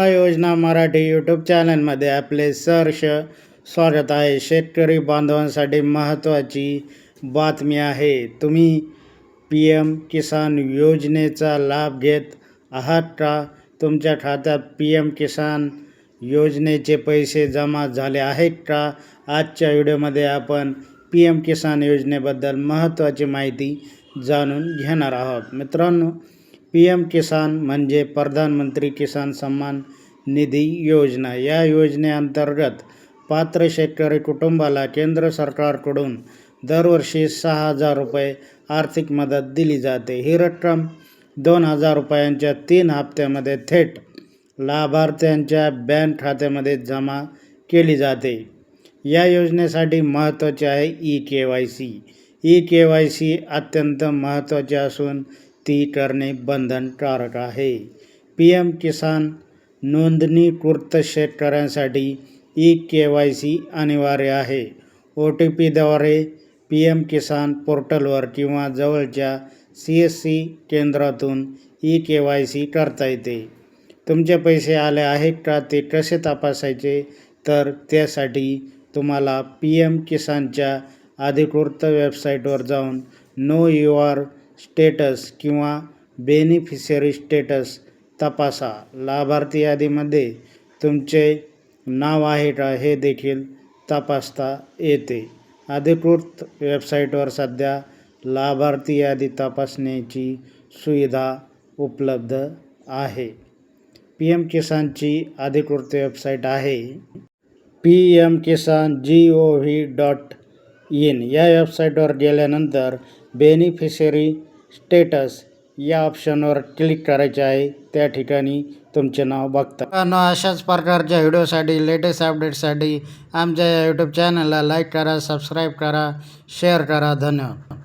योजना मराठी यूट्यूब चॅनलमध्ये आपले सहर्ष स्वागत आहे. शेतकरी बांधवांसाठी महत्त्वाची बातमी आहे. तुम्ही PM किसान योजनेचा लाभ घेत आहात का? तुमच्या खात्यात PM किसान योजनेचे पैसे जमा झाले आहेत का? आजच्या व्हिडिओमध्ये आपण PM किसान योजनेबद्दल महत्त्वाची माहिती जाणून घेणार आहोत. मित्रांनो, PM किसान म्हणजे प्रधानमंत्री किसान सन्मान निधी योजना. या योजनेअंतर्गत पात्र शेतकरी कुटुंबाला केंद्र सरकारकडून दरवर्षी 6,000 रुपये आर्थिक मदत दिली जाते. ही रक्कम 2,000 रुपयांच्या 3 हप्त्यामध्ये थेट लाभार्थ्यांच्या बँक खात्यामध्ये जमा केली जाते. या योजनेसाठी महत्त्वाचे आहे eKYC. eKYC अत्यंत महत्त्वाचे असून ती करणे बंधनकारक आहे. PM किसान नोंदणीकृत शेतकऱ्यांसाठी eKYC अनिवार्य आहे. OTPद्वारे PM किसान पोर्टलवर किंवा जवळच्या CSC केंद्रातून eKYC करता येते. तुमचे पैसे आले आहेत का ते कसे तपासायचे? तर त्यासाठी तुम्हाला PM किसानच्या अधिकृत वेबसाईटवर जाऊन नो युअर स्टेटस किंवा बेनिफिशरी स्टेटस तपासा. लाभार्थी यादीमध्ये तुमचे नाव आहे का हे देखील तपासता येते. अधिकृत वेबसाईटवर सध्या लाभार्थी यादी तपासण्याची सुविधा उपलब्ध आहे. PM किसानची अधिकृत वेबसाईट आहे pmkisan.gov.in. या वेबसाईटवर गेल्यानंतर बेनिफिशरी स्टेटस या ऑप्शनवर क्लिक करायचे आहे. त्या ठिकाणी तुमचे नाव बघता. अशाच प्रकारच्या व्हिडिओसाठी, लेटेस्ट अपडेटसाठी आमच्या या यूट्यूब चॅनलला लाईक करा, सबस्क्राईब करा, शेअर करा. धन्यवाद.